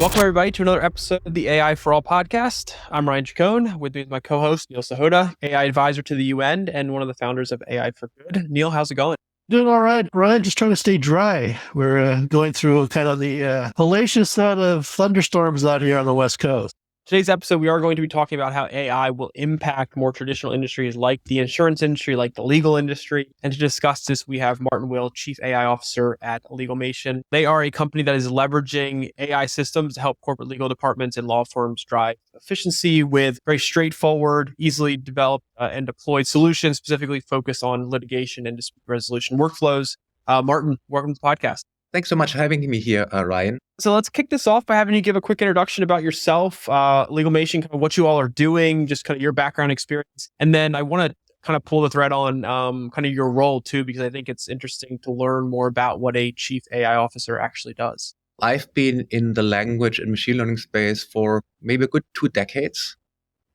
Welcome, everybody, to another episode of the AI for All podcast. I'm Ryan Chacon. With me is my co-host, Neil Sahota, AI advisor to the UN and one of the founders of AI for Good. Neil, how's it going? Doing all right, Ryan. Just trying to stay dry. We're going through kind of the hellacious set of thunderstorms out here on the West Coast. Today's episode, we are going to be talking about how AI will impact more traditional industries like the insurance industry, like the legal industry. And to discuss this, we have Martin Will, Chief AI Officer at LegalMation. They are a company that is leveraging AI systems to help corporate legal departments and law firms drive efficiency with very straightforward, easily developed and deployed solutions, specifically focused on litigation and dispute resolution workflows. Martin, welcome to the podcast. Thanks so much for having me here, Ryan. So let's kick this off by having you give a quick introduction about yourself, LegalMation, kind of what you all are doing, just kind of your background experience. And then I want to kind of pull the thread on kind of your role too, because I think it's interesting to learn more about what a chief AI officer actually does. I've been in the language and machine learning space for maybe a good 2 decades.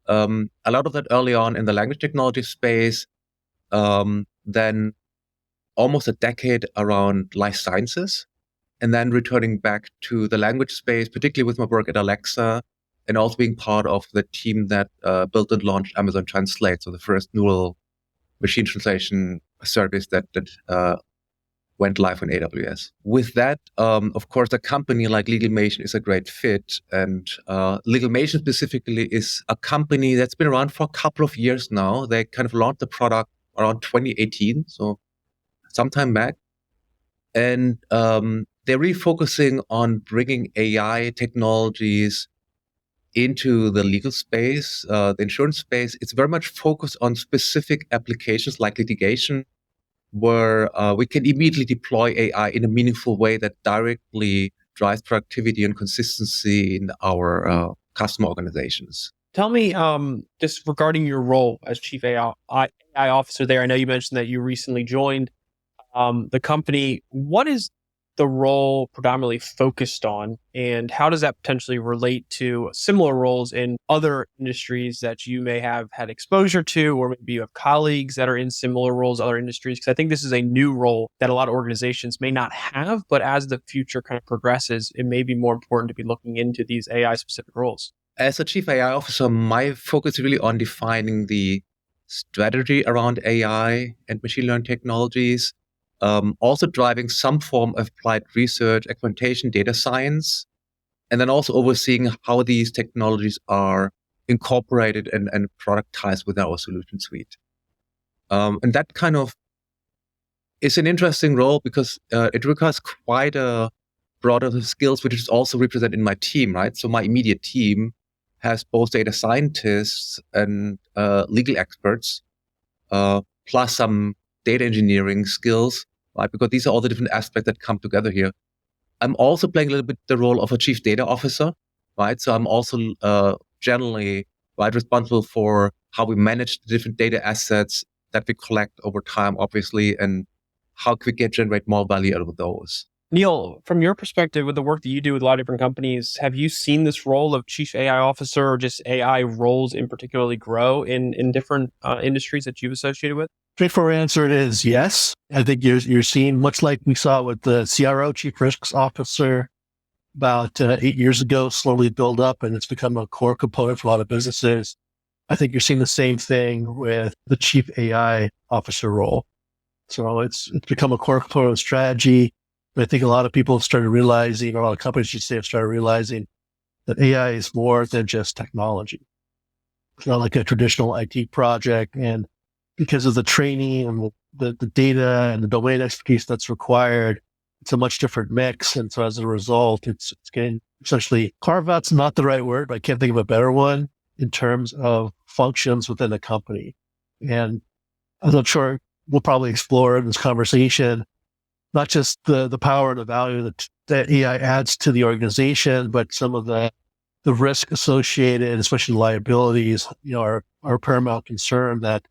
A lot of that early on in the language technology space, then almost a decade around life sciences, and then returning back to the language space, particularly with my work at Alexa, and also being part of the team that built and launched Amazon Translate, so the first neural machine translation service that went live on AWS. With that, of course, a company like LegalMation is a great fit, and LegalMation specifically is a company that's been around for a couple of years now. They kind of launched the product around 2018, so sometime back. And they're really focusing on bringing AI technologies into the legal space, the insurance space. It's very much focused on specific applications like litigation, where we can immediately deploy AI in a meaningful way that directly drives productivity and consistency in our customer organizations. Tell me, just regarding your role as Chief AI Officer there, I know you mentioned that you recently joined the company. What is the role predominantly focused on, and how does that potentially relate to similar roles in other industries that you may have had exposure to, or maybe you have colleagues that are in similar roles, other industries? Because I think this is a new role that a lot of organizations may not have, but as the future kind of progresses, it may be more important to be looking into these AI specific roles. As a Chief AI Officer, my focus is really on defining the strategy around AI and machine learning technologies, also driving some form of applied research, experimentation, data science, and then also overseeing how these technologies are incorporated and productized within our solution suite. And that kind of is an interesting role because it requires quite a broad of skills, which is also represented in my team, right? So my immediate team has both data scientists and legal experts, plus some data engineering skills, right? Because these are all the different aspects that come together here. I'm also playing a little bit the role of a chief data officer, right? So I'm also generally responsible for how we manage the different data assets that we collect over time, obviously, and how we can generate more value out of those. Neil, from your perspective, with the work that you do with a lot of different companies, have you seen this role of Chief AI Officer or just AI roles in particularly grow in different industries that you've associated with? Straightforward answer is yes. I think you're seeing, much like we saw with the CRO, Chief Risks Officer, about 8 years ago, slowly build up, and it's become a core component for a lot of businesses. I think you're seeing the same thing with the Chief AI Officer role. So it's become a core component of strategy. But I think a lot of people have started realizing, or a lot of companies should say have started realizing, that AI is more than just technology. It's not like a traditional IT project, and because of the training and the data and the domain expertise that's required, it's a much different mix. And so as a result, it's getting essentially carve-out's not the right word, but I can't think of a better one in terms of functions within a company. And as I'm sure we'll probably explore in this conversation, not just the power and the value that AI adds to the organization, but some of the risk associated, especially liabilities, are paramount concern that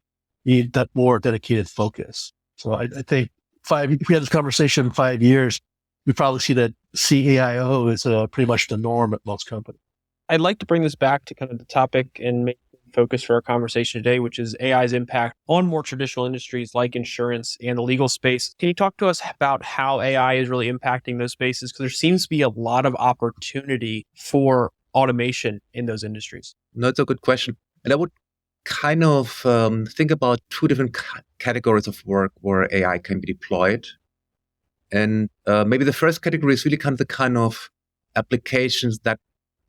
need that more dedicated focus. So I think if we had this conversation in 5 years, we probably see that CAIO is pretty much the norm at most companies. I'd like to bring this back to kind of the topic and make focus for our conversation today, which is AI's impact on more traditional industries like insurance and the legal space. Can you talk to us about how AI is really impacting those spaces? Because there seems to be a lot of opportunity for automation in those industries. No, it's a good question. And I would kind of think about two different categories of work where AI can be deployed. And maybe the first category is really kind of applications that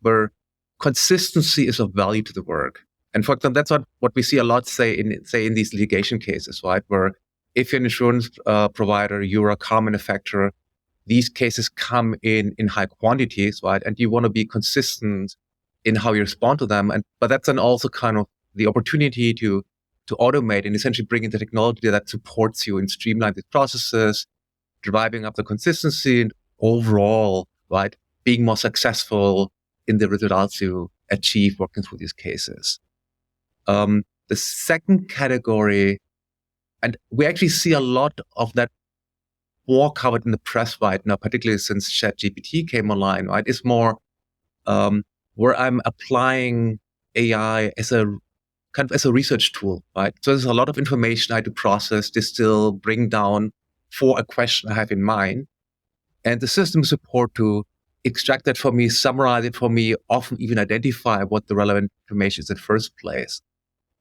where consistency is of value to the work. And for example, that's what we see a lot, say in these litigation cases, right? Where if you're an insurance provider, you're a car manufacturer, these cases come in high quantities, right? And you want to be consistent in how you respond to them. But that's then also kind of the opportunity to automate and essentially bring in the technology that supports you and streamline these processes, driving up the consistency and overall, right, being more successful in the results you achieve working through these cases. The second category, and we actually see a lot of that more covered in the press right now, particularly since ChatGPT came online, right, is more where I'm applying AI as a kind of as a research tool, right? So there's a lot of information I had to process, distill, bring down for a question I have in mind. And the system support to extract that for me, summarize it for me, often even identify what the relevant information is in the first place.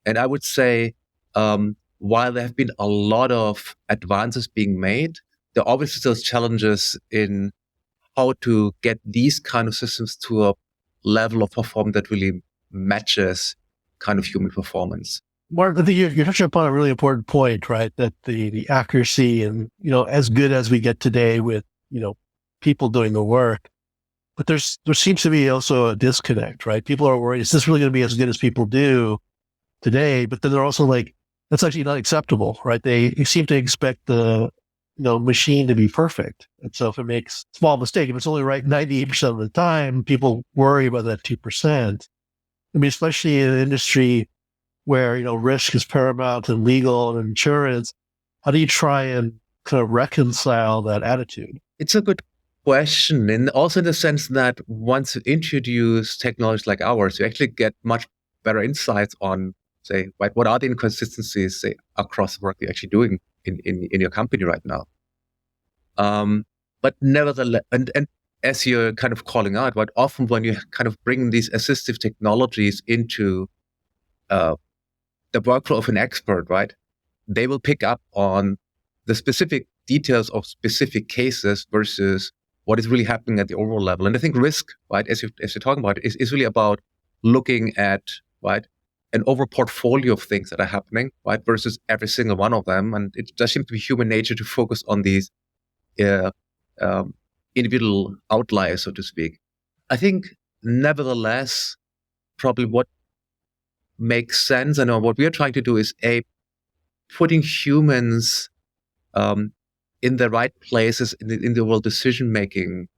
And I would say, while there have been a lot of advances being made, there are obviously still challenges in how to get these kind of systems to a level of performance that really matches kind of human performance. Mark, I think you're touching upon a really important point, right? That the accuracy and, as good as we get today with, people doing the work, but there seems to be also a disconnect, right? People are worried, is this really going to be as good as people do today? But then they're also like, that's actually not acceptable, right? They seem to expect the, machine to be perfect. And so if it makes a small mistake, if it's only right 98% of the time, people worry about that 2%. I mean, especially in an industry where, risk is paramount in legal and insurance, how do you try and kind of reconcile that attitude? It's a good question. And also in the sense that once you introduce technology like ours, you actually get much better insights on, say, what are the inconsistencies, say, across the work you're actually doing in your company right now. But nevertheless, and as you're kind of calling out, right, often when you kind of bring these assistive technologies into the workflow of an expert, right, they will pick up on the specific details of specific cases versus what is really happening at the overall level. And I think risk, right, as you're talking about, is really about looking at, right, an over portfolio of things that are happening, right, versus every single one of them. And it does seem to be human nature to focus on these individual outliers, so to speak. I think, nevertheless, probably what makes sense and what we are trying to do is putting humans in the right places in the world decision-making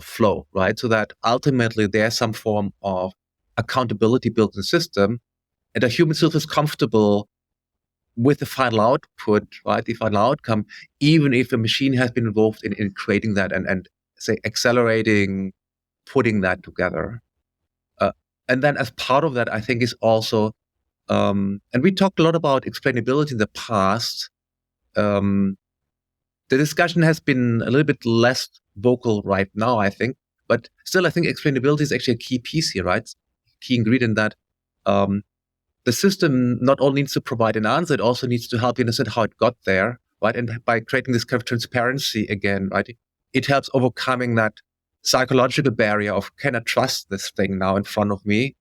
flow, right? So that ultimately there's some form of accountability built in the system, and a human still feels comfortable with the final output, right? The final outcome, even if the machine has been involved in creating that and say accelerating, putting that together. And then as part of that, I think is also, and we talked a lot about explainability in the past. The discussion has been a little bit less vocal right now, I think, but still, I think explainability is actually a key piece here, right? Key ingredient that the system not only needs to provide an answer, it also needs to help you understand how it got there, right? And by creating this kind of transparency again, right, it helps overcoming that psychological barrier of, can I trust this thing now in front of me?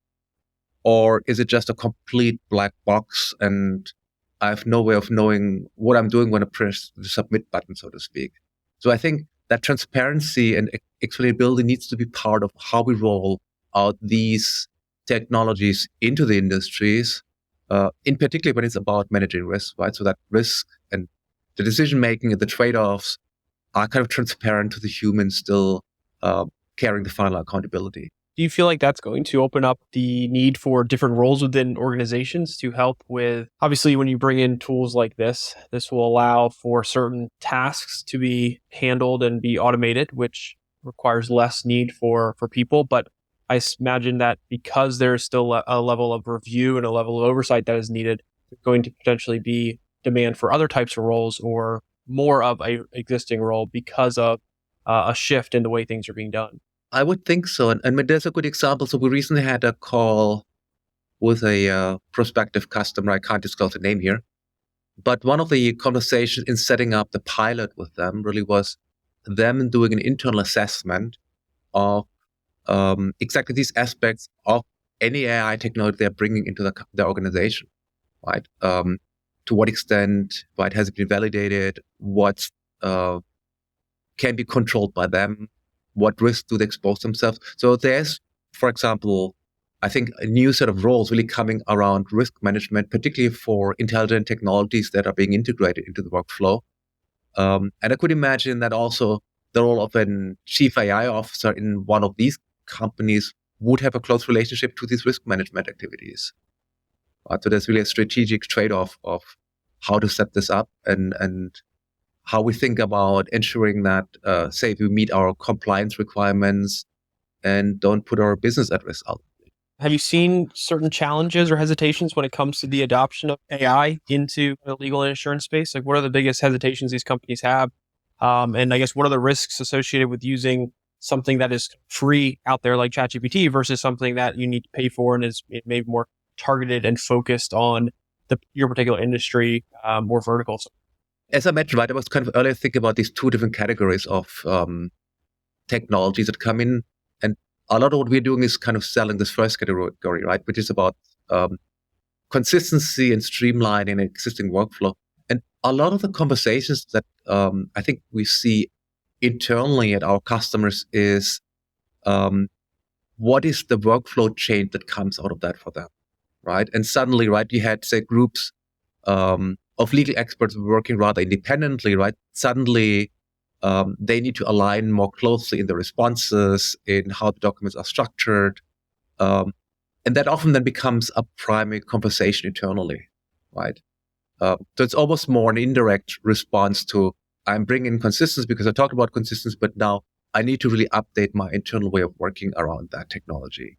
Or is it just a complete black box and I have no way of knowing what I'm doing when I press the submit button, so to speak? So I think that transparency and explainability needs to be part of how we roll out these technologies into the industries, in particular when it's about managing risk, right? So that risk and the decision-making and the trade-offs are kind of transparent to the human still carrying the final accountability. Do you feel like that's going to open up the need for different roles within organizations to help with, obviously, when you bring in tools like this will allow for certain tasks to be handled and be automated, which requires less need for people. But imagine that because there's still a level of review and a level of oversight that is needed, there's going to potentially be demand for other types of roles or more of a existing role because of a shift in the way things are being done. I would think so. And there's a good example. So we recently had a call with a prospective customer. I can't disclose the name here. But one of the conversations in setting up the pilot with them really was them doing an internal assessment of exactly these aspects of any AI technology they're bringing into their organization, right? To what extent, right, has it been validated? What can be controlled by them? What risks do they expose themselves? So there's, for example, I think a new set of roles really coming around risk management, particularly for intelligent technologies that are being integrated into the workflow. And I could imagine that also the role of a chief AI officer in one of these companies would have a close relationship to these risk management activities. So there's really a strategic trade-off of how to set this up and how we think about ensuring that, say, we meet our compliance requirements and don't put our business at risk out. Have you seen certain challenges or hesitations when it comes to the adoption of AI into the legal and insurance space? Like, what are the biggest hesitations these companies have? And I guess, what are the risks associated with using something that is free out there like ChatGPT versus something that you need to pay for and is maybe more targeted and focused on your particular industry or verticals? As I mentioned, right, I was kind of earlier thinking about these two different categories of technologies that come in. And a lot of what we're doing is kind of selling this first category, right, which is about consistency and streamlining an existing workflow. And a lot of the conversations that I think we see internally at our customers is what is the workflow change that comes out of that for them, right? And suddenly, right, you had, say, groups of legal experts working rather independently, right? Suddenly, they need to align more closely in the responses, in how the documents are structured. And that often then becomes a primary conversation internally, right? So it's almost more an indirect response to, I'm bringing consistency because I talked about consistency, but now I need to really update my internal way of working around that technology.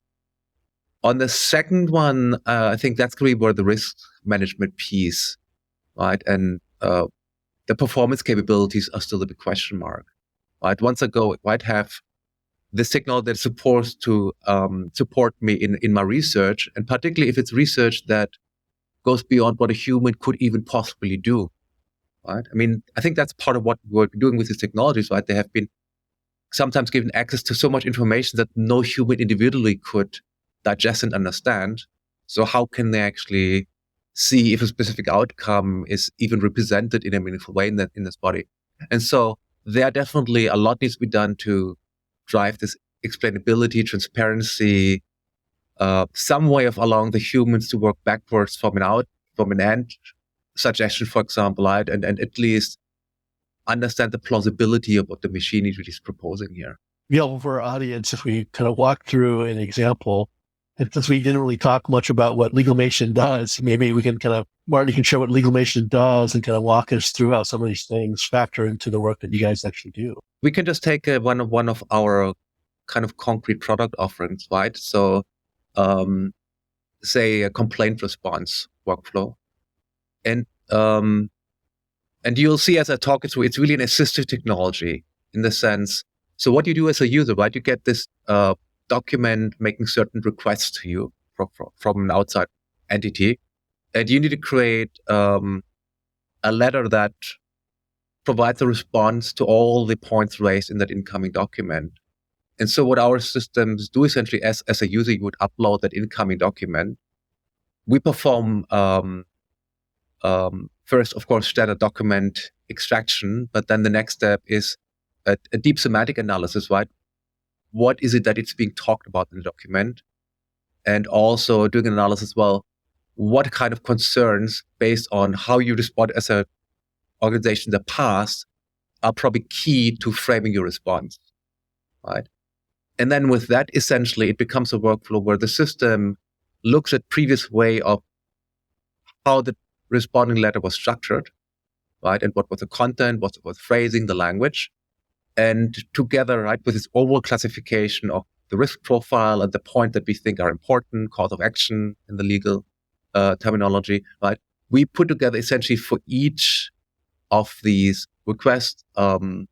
On the second one, I think that's really where the risk management piece, right? And the performance capabilities are still a big question mark, right? Once I go, right, have this technology that's supposed to support me in my research, and particularly if it's research that goes beyond what a human could even possibly do, right? I mean, I think that's part of what we're doing with these technologies, right? They have been sometimes given access to so much information that no human individually could digest and understand. So how can they actually see if a specific outcome is even represented in a meaningful way in this body? And so there definitely a lot needs to be done to drive this explainability, transparency, some way of allowing the humans to work backwards from an end suggestion, for example, right? And at least understand the plausibility of what the machine is really proposing here. Yeah, for our audience, if we kind of walk through an example, and since we didn't really talk much about what LegalMation does, maybe we can Martin, you can show what LegalMation does and kind of walk us through how some of these things factor into the work that you guys actually do. We can just take one of our kind of concrete product offerings, right? So, say a complaint response workflow, and you'll see as I talk it through, it's really an assistive technology in the sense. So what you do as a user, right? You get this document making certain requests to you from an outside entity, and you need to create a letter that provides a response to all the points raised in that incoming document. And so what our systems do essentially, as a user, you would upload that incoming document. We perform first, of course, standard document extraction, but then the next step is a deep semantic analysis, right? What is it that it's being talked about in the document? And also doing an analysis, well, what kind of concerns based on how you respond as an organization in the past are probably key to framing your response, right? And then with that, essentially, it becomes a workflow where the system looks at previous way of how the responding letter was structured, right? And what was the content, what was phrasing, the language. And together, right, with this overall classification of the risk profile at the point that we think are important, cause of action in the legal terminology, right? We put together essentially for each of these requests kind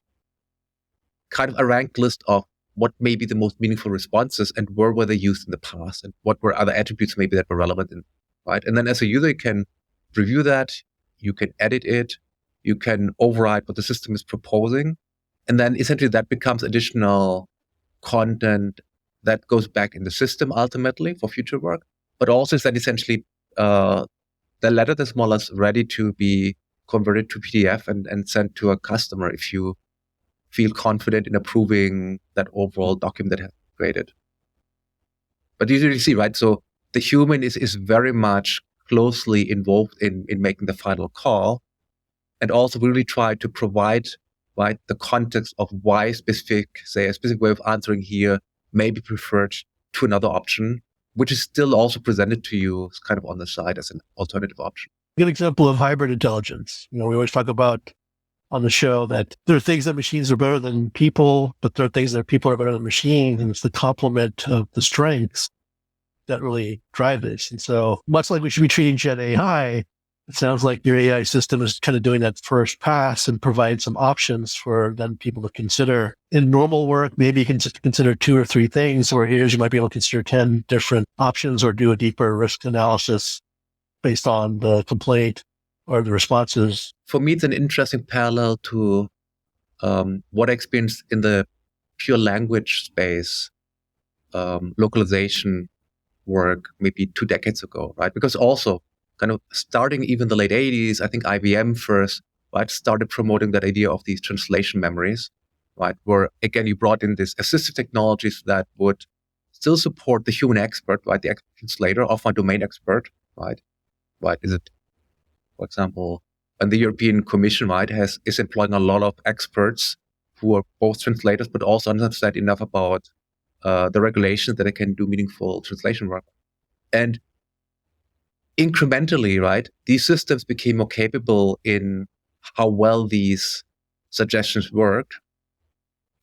of a ranked list of what may be the most meaningful responses and where were they used in the past and what were other attributes maybe that were relevant in, right? And then as a user, you can review that, you can edit it, you can override what the system is proposing. And then essentially that becomes additional content that goes back in the system ultimately for future work, but also is then essentially the letter that's more or less ready to be converted to PDF and sent to a customer if you feel confident in approving that overall document that has been created. But you usually see, right? So the human is very much closely involved in making the final call, and also really try to provide, right, the context of why a specific way of answering here may be preferred to another option, which is still also presented to you kind of on the side as an alternative option. A good example of hybrid intelligence. We always talk about on the show that there are things that machines are better than people, but there are things that people are better than machines, and it's the complement of the strengths that really drive this. And so much like we should be treating Gen AI, it sounds like your AI system is kind of doing that first pass and provide some options for then people to consider. In normal work, maybe you can just consider 2 or 3 things, or here's you might be able to consider 10 different options or do a deeper risk analysis based on the complaint or the responses. For me, it's an interesting parallel to what I experienced in the pure language space, localization work maybe 2 decades ago, right? Because also kind of starting even the late 80s, I think IBM first, right, started promoting that idea of these translation memories, right? Where again, you brought in these assistive technologies that would still support the human expert, right? The expert translator, often a domain expert, right? Right? Is it, for example, and the European Commission, right, is employing a lot of experts who are both translators, but also understand enough about the regulations that they can do meaningful translation work. And incrementally, right, these systems became more capable in how well these suggestions worked,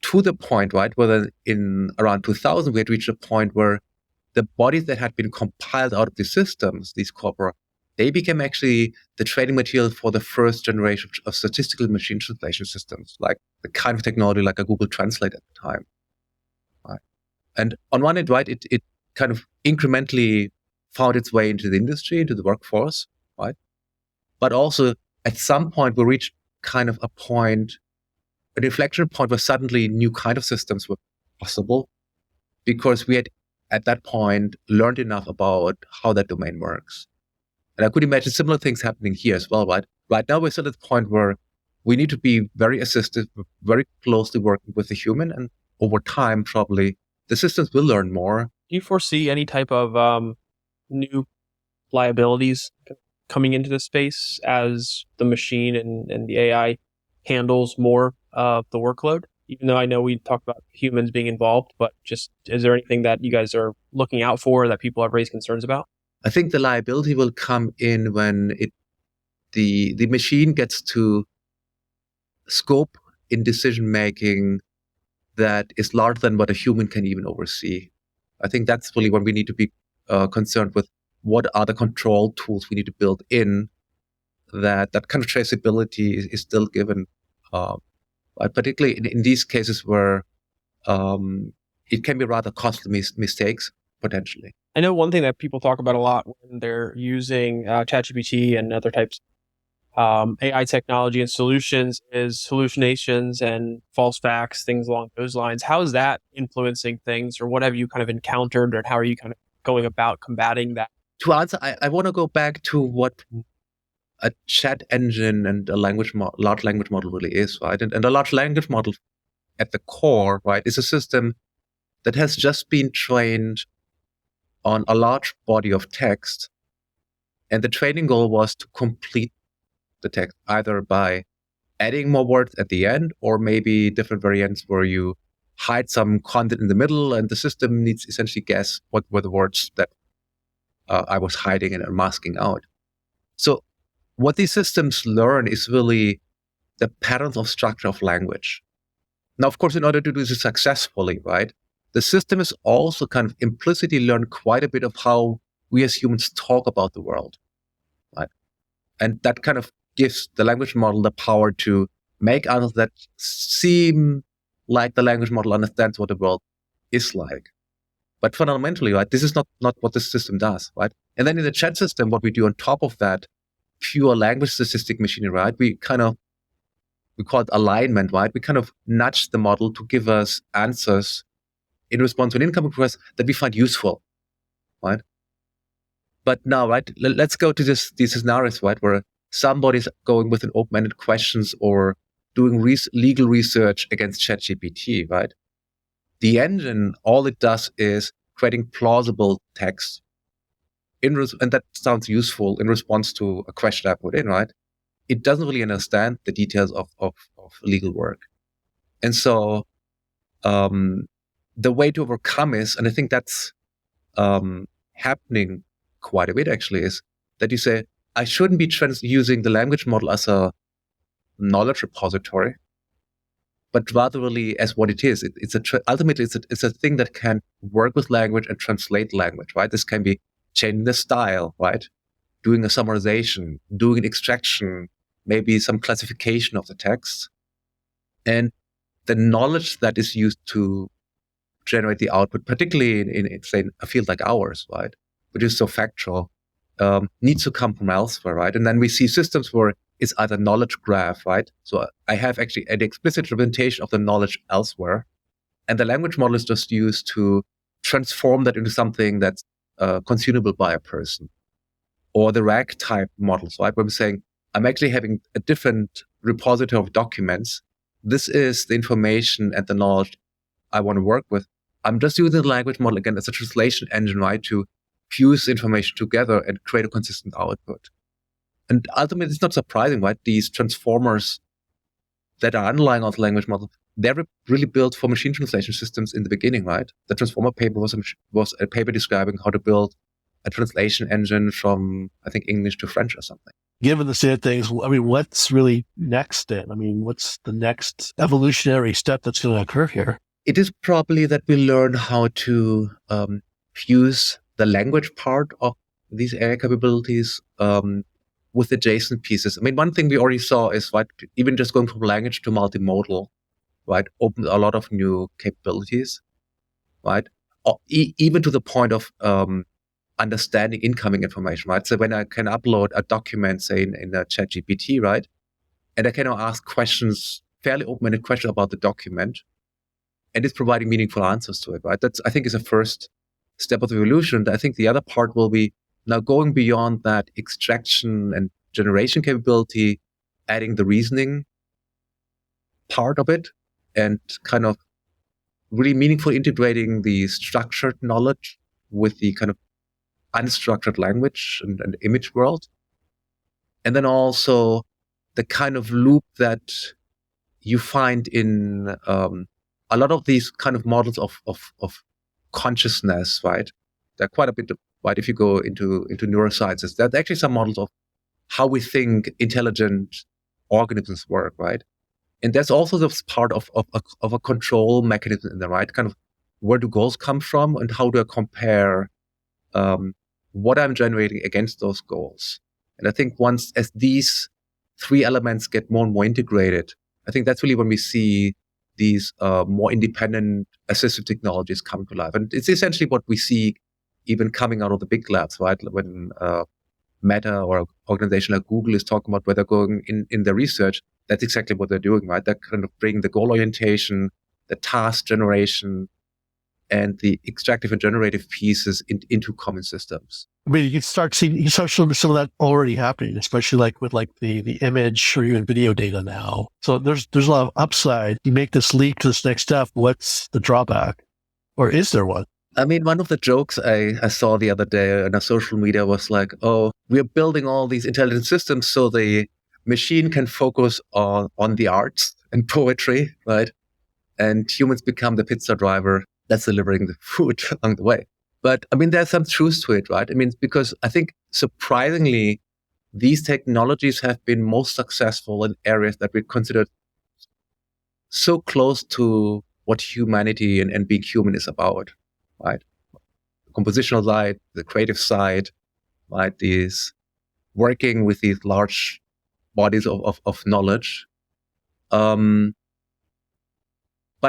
to the point, right, where in around 2000, we had reached a point where the bodies that had been compiled out of these systems, these corpora, they became actually the training material for the first generation of statistical machine translation systems, like the kind of technology like a Google Translate at the time. Right? And on one hand, right, it kind of incrementally found its way into the industry, into the workforce, right? But also at some point we reached kind of a point, an inflection point where suddenly new kind of systems were possible because we had at that point learned enough about how that domain works. And I could imagine similar things happening here as well, right? Right now we're still at the point where we need to be very assistive, very closely working with the human, and over time probably the systems will learn more. Do you foresee any type of new liabilities coming into the space as the machine and the AI handles more of the workload? Even though I know we talked about humans being involved, but just is there anything that you guys are looking out for that people have raised concerns about? I think the liability will come in when the machine gets to scope in decision making that is larger than what a human can even oversee. I think that's really when we need to be concerned with what are the control tools we need to build in that kind of traceability is still given, particularly in these cases where it can be rather costly mistakes potentially. I know one thing that people talk about a lot when they're using ChatGPT and other types of AI technology and solutions is hallucinations and false facts, things along those lines. How is that influencing things, or what have you kind of encountered, and how are you kind of going about combating that? To answer, I want to go back to what a chat engine and a large language model really is, right? And a large language model at the core, right, is a system that has just been trained on a large body of text. And the training goal was to complete the text either by adding more words at the end, or maybe different variants where you hide some content in the middle and the system needs to essentially guess what were the words that I was hiding and masking out. So what these systems learn is really the patterns of structure of language. Now, of course, in order to do this successfully, right, the system is also kind of implicitly learned quite a bit of how we as humans talk about the world, right? And that kind of gives the language model the power to make answers that seem like the language model understands what the world is like. But fundamentally, right, this is not what the system does, right? And then in the chat system, what we do on top of that pure language statistic machinery, right, we call it alignment, right? We kind of nudge the model to give us answers in response to an incoming request that we find useful, right? But now, right, let's go to these scenarios, right, where somebody's going with an open-ended questions or doing legal research against ChatGPT, right? The engine, all it does is creating plausible text, and that sounds useful in response to a question I put in, right? It doesn't really understand the details of legal work. And so the way to overcome is, and I think that's happening quite a bit actually, is that you say, I shouldn't be using the language model as a knowledge repository, but rather really as what it is. Ultimately, it's a thing that can work with language and translate language, right? This can be changing the style, right? Doing a summarization, doing an extraction, maybe some classification of the text. And the knowledge that is used to generate the output, particularly in say, a field like ours, right, which is so factual, needs to come from elsewhere, right? And then we see systems where it's either knowledge graph, right? So I have actually an explicit representation of the knowledge elsewhere, and the language model is just used to transform that into something that's consumable by a person. Or the RAG type models, right? Where I'm saying, I'm actually having a different repository of documents. This is the information and the knowledge I want to work with. I'm just using the language model again as a translation engine, right? To fuse information together and create a consistent output. And ultimately, it's not surprising, right? These transformers that are underlying on the language model, they're really built for machine translation systems in the beginning, right? The transformer paper was a paper describing how to build a translation engine from, I think, English to French or something. Given the state of things, I mean, what's really next then? I mean, what's the next evolutionary step that's going to occur here? It is probably that we learn how to fuse the language part of these AI capabilities with adjacent pieces. I mean, one thing we already saw is, right, even just going from language to multimodal, right, opens a lot of new capabilities, right? Even to the point of understanding incoming information, right? So when I can upload a document, say in a ChatGPT, right, and I can now ask questions, fairly open-ended questions about the document, and it's providing meaningful answers to it, right? That's, I think, is a first step of evolution. I think the other part will be now going beyond that extraction and generation capability, adding the reasoning part of it, and kind of really meaningfully integrating the structured knowledge with the kind of unstructured language and image world. And then also the kind of loop that you find in a lot of these kind of models of consciousness, right? They're quite a bit, right? If you go into neurosciences, there's actually some models of how we think intelligent organisms work, right? And there's also this part of a control mechanism in there, right? Kind of where do goals come from and how do I compare what I'm generating against those goals? And I think once as these three elements get more and more integrated, I think that's really when we see these more independent assistive technologies come to life. And it's essentially what we see even coming out of the big labs, right? When Meta or an organization like Google is talking about where they're going in their research, that's exactly what they're doing, right? They're kind of bringing the goal orientation, the task generation, and the extractive and generative pieces into common systems. I mean, you can start seeing some of that already happening, especially like with like the image or even video data now. So there's a lot of upside. You make this leap to this next step. What's the drawback, or is there one? I mean, one of the jokes I saw the other day on a social media was like, oh, we're building all these intelligent systems so the machine can focus on the arts and poetry, right? And humans become the pizza driver that's delivering the food along the way. But I mean, there's some truth to it, right? I mean, because I think surprisingly, these technologies have been most successful in areas that we considered so close to what humanity and being human is about, right? The compositional side, the creative side, right? These working with these large bodies of knowledge. But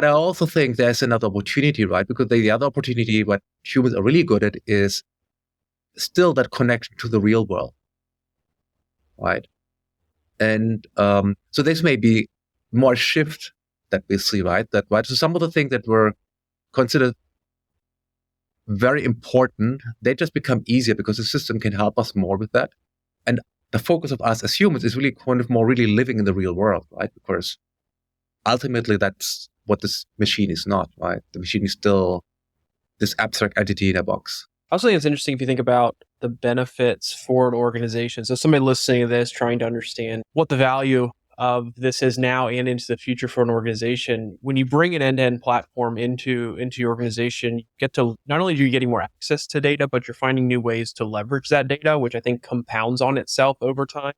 I also think there's another opportunity, right? Because the other opportunity, what humans are really good at, is still that connection to the real world, right? And so this may be more shift that we see, right? So some of the things that were considered very important, they just become easier because the system can help us more with that. And the focus of us as humans is really kind of more really living in the real world, right? Because ultimately that's what this machine is not, right? The machine is still this abstract entity in a box. I also think it's interesting if you think about the benefits for an organization. So somebody listening to this, trying to understand what the value of this is now and into the future for an organization. When you bring an end-to-end platform into your organization, you get to, not only are you getting more access to data, but you're finding new ways to leverage that data, which I think compounds on itself over time.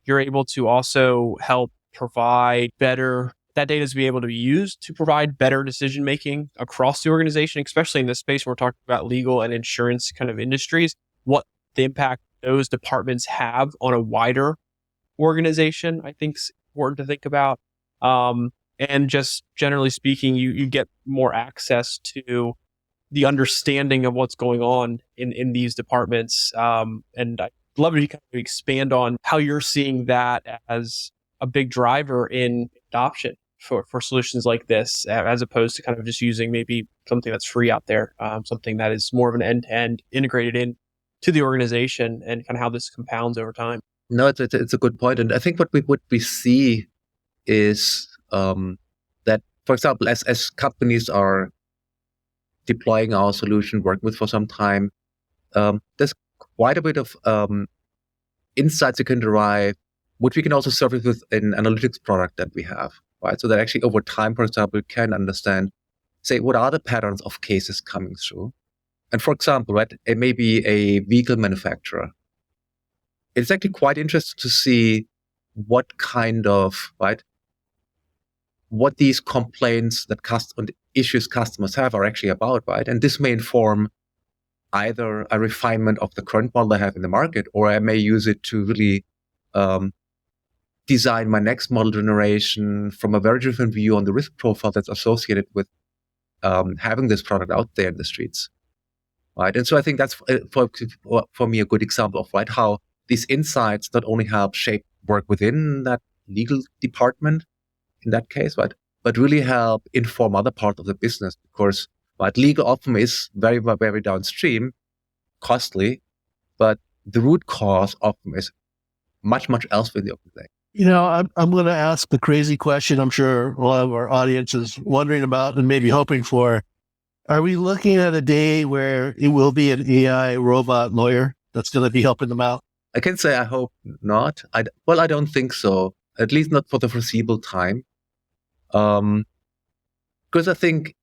You're able to also help provide better, that data is be able to be used to provide better decision making across the organization, especially in this space when we're talking about legal and insurance kind of industries, what the impact those departments have on a wider organization, I think is important to think about. And just generally speaking, you get more access to the understanding of what's going on in these departments. And I'd love if you kind of expand on how you're seeing that as a big driver in adoption for solutions like this, as opposed to kind of just using maybe something that's free out there, something that is more of an end-to-end integrated in to the organization, and kind of how this compounds over time. No, it's a good point. And I think what we see is that, for example, as companies are deploying our solution, working with for some time, there's quite a bit of insights you can derive, which we can also service with an analytics product that we have, right? So that actually over time, for example, you can understand, say, what are the patterns of cases coming through? And for example, right, it may be a vehicle manufacturer. It's actually quite interesting to see what kind of, right, what these complaints that issues customers have are actually about, right? And this may inform either a refinement of the current model I have in the market, or I may use it to really design my next model generation from a very different view on the risk profile that's associated with having this product out there in the streets, right? And so I think that's for me a good example of, right, how these insights not only help shape work within that legal department in that case, right, but really help inform other parts of the business, because right, legal often is very, very downstream, costly, but the root cause often is much, much elsewhere in the organization. You know, I'm going to ask the crazy question I'm sure a lot of our audience is wondering about and maybe hoping for. Are we looking at a day where it will be an AI robot lawyer that's going to be helping them out? I can say I hope not. I don't think so, at least not for the foreseeable time. Because I think,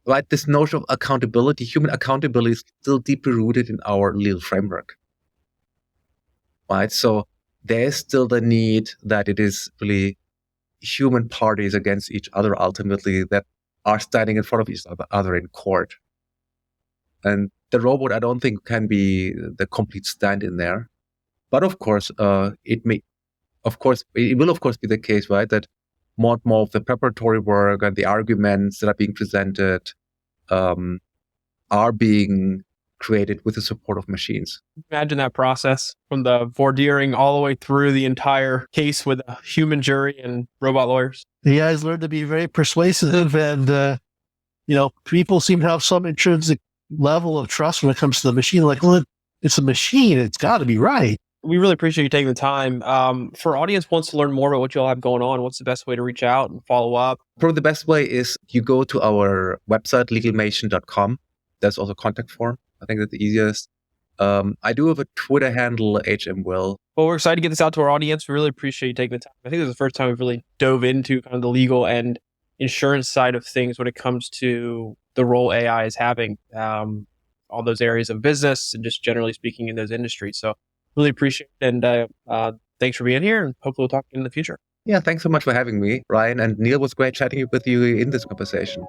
right, this notion of accountability, human accountability, is still deeply rooted in our legal framework, right? So there is still the need that it is really human parties against each other ultimately that are standing in front of each other in court. And the robot, I don't think, can be the complete stand-in there. But of course, it will of course be the case, right, that more and more of the preparatory work and the arguments that are being presented are being created with the support of machines. Imagine that process from the voir diring all the way through the entire case with a human jury and robot lawyers. The AI's learned to be very persuasive, and people seem to have some intrinsic level of trust when it comes to the machine. Like, well, it's a machine; it's got to be right. We really appreciate you taking the time. For audience wants to learn more about what you all have going on, what's the best way to reach out and follow up? Probably the best way is you go to our website, LegalMation.com. There's also a contact form. I think that's the easiest. I do have a Twitter handle, HMWill. Well, we're excited to get this out to our audience. We really appreciate you taking the time. I think this is the first time we've really dove into kind of the legal and insurance side of things when it comes to the role AI is having, all those areas of business and just generally speaking in those industries. So really appreciate it. And thanks for being here, and hopefully we'll talk in the future. Yeah, thanks so much for having me, Ryan. And Neil, was great chatting with you in this conversation.